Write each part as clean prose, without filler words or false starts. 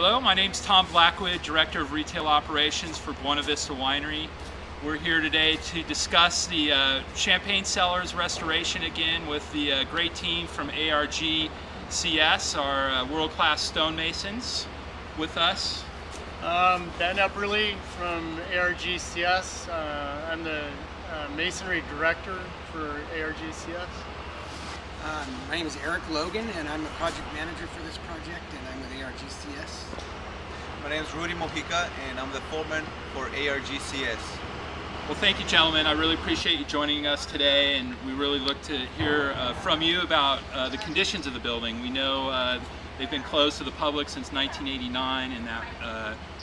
Hello, my name's Tom Blackwood, Director of Retail Operations for Buena Vista Winery. We're here today to discuss the Champagne Cellars restoration again with the great team from ARGCS, our world-class stonemasons with us. Ben Epperly from ARGCS. I'm the Masonry Director for ARGCS. My name is Eric Logan, and I'm a project manager for this project, and I'm with ARGCS. My name is Rudy Mojica, and I'm the foreman for ARGCS. Well, thank you, gentlemen. I really appreciate you joining us today, and we really look to hear from you about the conditions of the building. We know they've been closed to the public since 1989, and that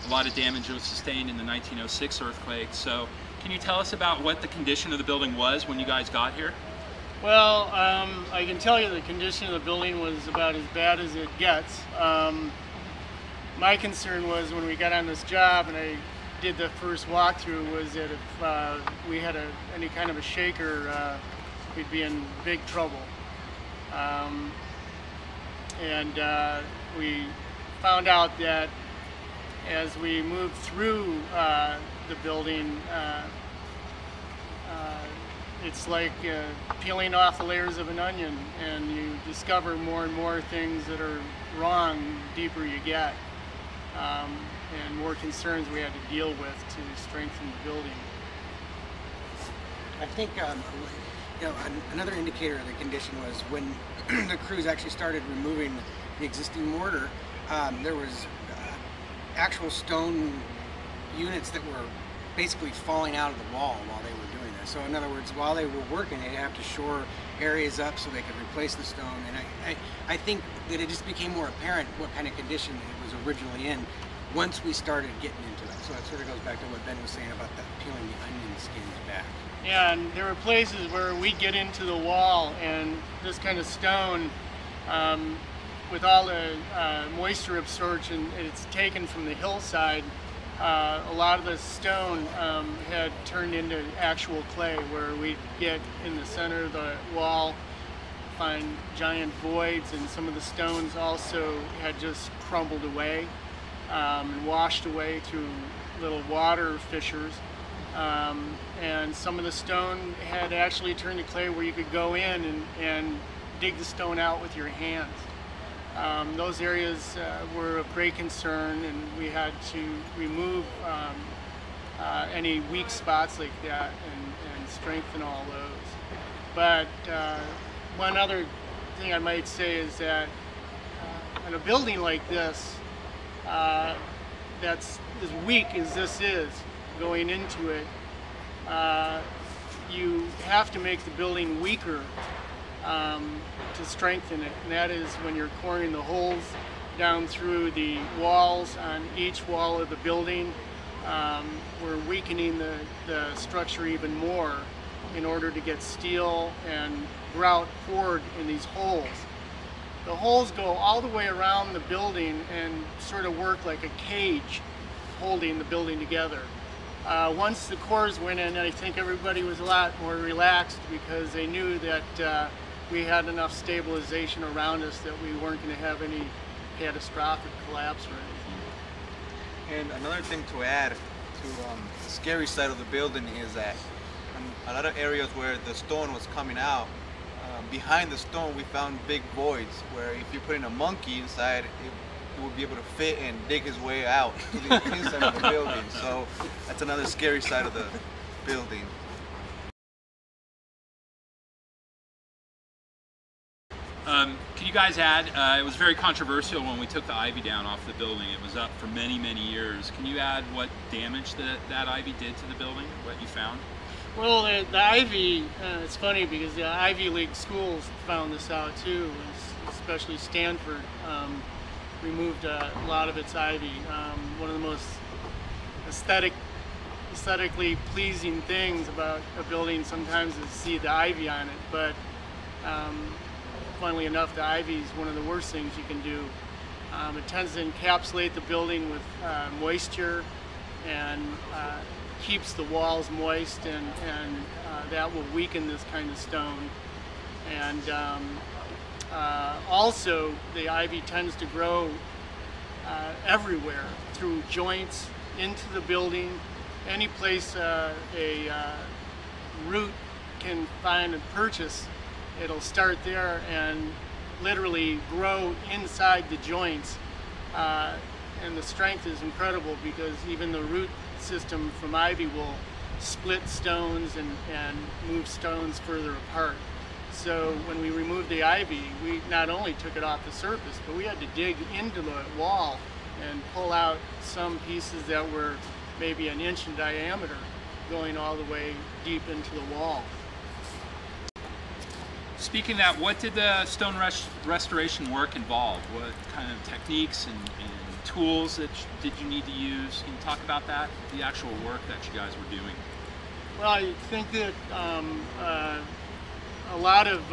a lot of damage was sustained in the 1906 earthquake. So, can you tell us about what the condition of the building was when you guys got here? Well, I can tell you the condition of the building was about as bad as it gets. My concern was when we got on this job and I did the first walkthrough was that if we had any kind of a shaker, we'd be in big trouble. We found out that as we moved through the building, it's like peeling off the layers of an onion, and you discover more and more things that are wrong the deeper you get, and more concerns we had to deal with to strengthen the building. I think another indicator of the condition was when the crews actually started removing the existing mortar. There was actual stone units that were basically falling out of the wall while they were doing this. So in other words, while they were working, they'd have to shore areas up so they could replace the stone. And I think that it just became more apparent what kind of condition it was originally in once we started getting into it. So it sort of goes back to what Ben was saying about that peeling the onion skins back. Yeah, and there were places where we get into the wall and this kind of stone, with all the moisture absorption it's taken from the hillside, a lot of the stone had turned into actual clay, where we'd get in the center of the wall, find giant voids, and some of the stones also had just crumbled away and washed away through little water fissures. And some of the stone had actually turned to clay where you could go in and dig the stone out with your hands. Those areas were of great concern, and we had to remove any weak spots like that and strengthen all those. But one other thing I might say is that in a building like this, that's as weak as this is going into it, you have to make the building weaker to strengthen it, and that is when you're coring the holes down through the walls on each wall of the building. We're weakening the structure even more in order to get steel and grout poured in these holes. The holes go all the way around the building and sort of work like a cage holding the building together. Once the cores went in, I think everybody was a lot more relaxed because they knew that we had enough stabilization around us that we weren't going to have any catastrophic collapse or anything. And another thing to add to the scary side of the building is that in a lot of areas where the stone was coming out, behind the stone we found big voids where if you put in a monkey inside, it would be able to fit and dig his way out to the inside of the building. So that's another scary side of the building. Can you guys add, it was very controversial when we took the ivy down off the building. It was up for many, many years. Can you add what damage that ivy did to the building, what you found? Well, the ivy, it's funny because the Ivy League schools found this out too, especially Stanford removed a lot of its ivy. One of the most aesthetically pleasing things about a building sometimes is to see the ivy on it, but funnily enough, the ivy is one of the worst things you can do. It tends to encapsulate the building with moisture and keeps the walls moist, and that will weaken this kind of stone. And also, the ivy tends to grow everywhere, through joints, into the building, any place a root can find and purchase, it'll start there and literally grow inside the joints. And the strength is incredible because even the root system from ivy will split stones and move stones further apart. So when we removed the ivy, we not only took it off the surface, but we had to dig into the wall and pull out some pieces that were maybe an inch in diameter, going all the way deep into the wall. Speaking of that, what did the stone restoration work involve? What kind of techniques and tools did you need to use? Can you talk about that, the actual work that you guys were doing? Well, I think that a lot of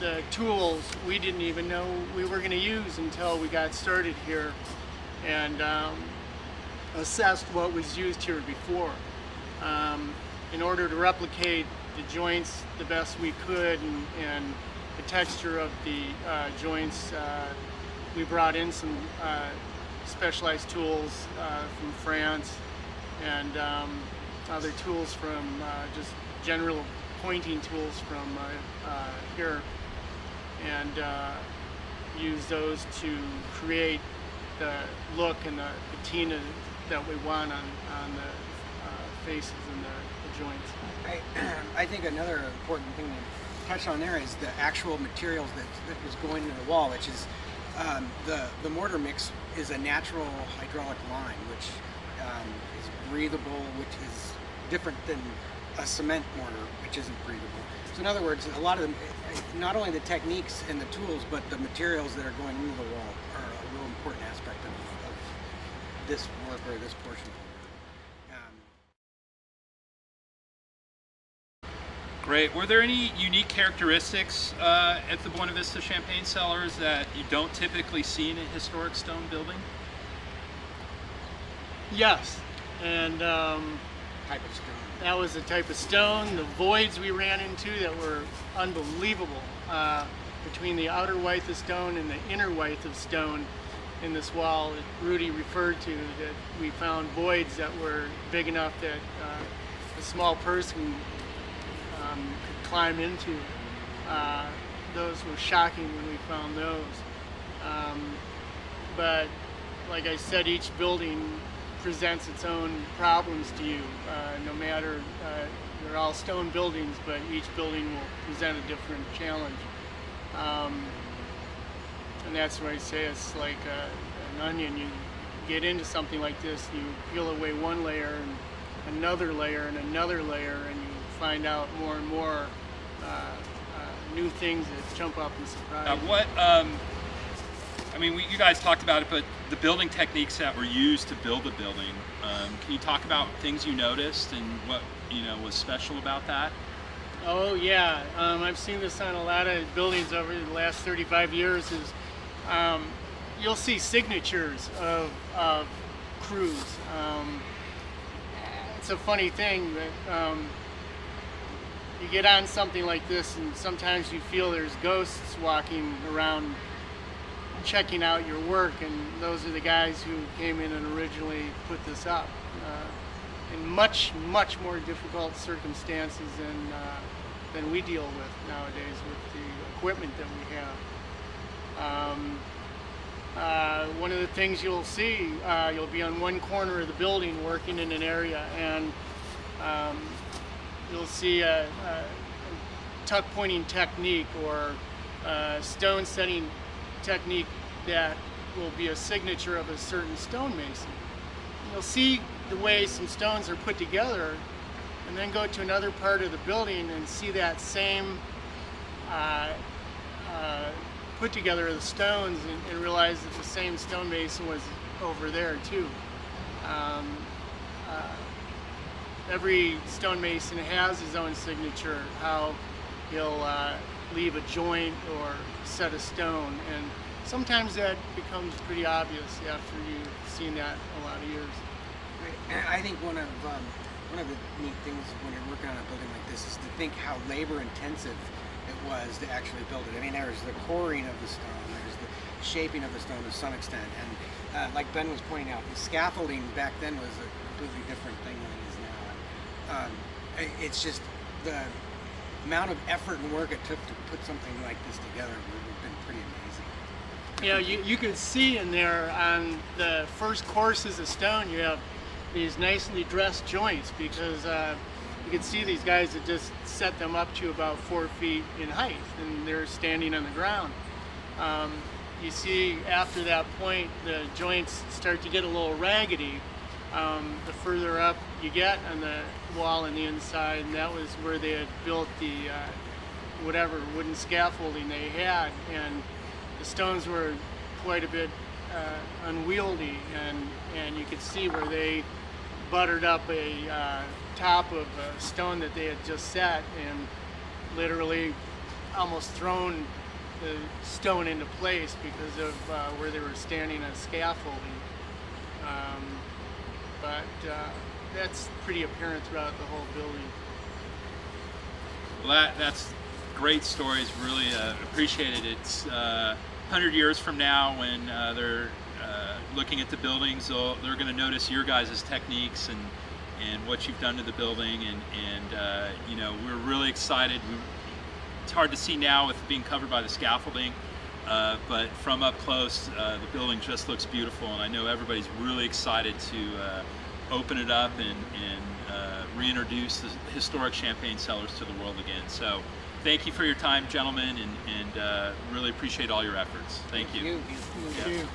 the tools we didn't even know we were going to use until we got started here and assessed what was used here before. In order to replicate the joints the best we could and the texture of the joints, we brought in some specialized tools from France and other tools from just general pointing tools from here, and use those to create the look and the patina that we want on the faces and the joints. I think another important thing to touch on there is the actual materials that was going into the wall, which is the mortar mix is a natural hydraulic lime, which is breathable, which is different than a cement mortar, which isn't breathable. So in other words, a lot of them, not only the techniques and the tools, but the materials that are going into the wall are a real important aspect of this work, or this portion. Great. Were there any unique characteristics at the Buena Vista Champagne cellars that you don't typically see in a historic stone building? Yes, and Type of stone. that was the type of stone. The voids we ran into that were unbelievable between the outer white of stone and the inner white of stone in this wall that Rudy referred to, that we found voids that were big enough that a small person could climb into. Those were shocking when we found those. But like I said, each building presents its own problems to you. No matter, they're all stone buildings, but each building will present a different challenge. And that's why I say it's like an onion. You get into something like this, you peel away one layer and another layer and another layer, and you find out more and more new things that jump up and surprise you. I mean, you guys talked about it, but the building techniques that were used to build the building, can you talk about things you noticed and what was special about that? Oh yeah, I've seen this on a lot of buildings over the last 35 years. Is you'll see signatures of crews. It's a funny thing that you get on something like this, and sometimes you feel there's ghosts walking around checking out your work, and those are the guys who came in and originally put this up in much more difficult circumstances than we deal with nowadays with the equipment that we have. One of the things you'll see, you'll be on one corner of the building working in an area, and you'll see a tuck pointing technique or stone setting technique that will be a signature of a certain stonemason. You'll see the way some stones are put together, and then go to another part of the building and see that same put together of the stones, and realize that the same stonemason was over there too. Every stonemason has his own signature, how he'll leave a joint or set a stone, and sometimes that becomes pretty obvious after you've seen that a lot of years. I think one of the neat things when you're working on a building like this is to think how labor intensive it was to actually build it. I mean, there's the coring of the stone, there's the shaping of the stone to some extent. And like Ben was pointing out, the scaffolding back then was a completely different thing than it is now. It's just the amount of effort and work it took to put something like this together would have been pretty amazing. Yeah, you can see in there on the first courses of stone, you have these nicely dressed joints, because you can see these guys that just set them up to about 4 feet in height, and they're standing on the ground. You see after that point the joints start to get a little raggedy the further up you get on the wall on the inside, and that was where they had built the whatever wooden scaffolding they had, and the stones were quite a bit unwieldy, and you could see where they buttered up a top of a stone that they had just set and literally almost thrown the stone into place because of where they were standing on scaffolding. But that's pretty apparent throughout the whole building. Well, that's great stories. Really appreciate it. It's 100 years from now, when they're looking at the buildings, they're going to notice your guys' techniques and what you've done to the building, and you know, we're really excited. It's hard to see now with being covered by the scaffolding, but from up close, the building just looks beautiful, and I know everybody's really excited to open it up and reintroduce the historic champagne cellars to the world again. So thank you for your time, gentlemen, and really appreciate all your efforts. Thank you. Thank you. Thank you.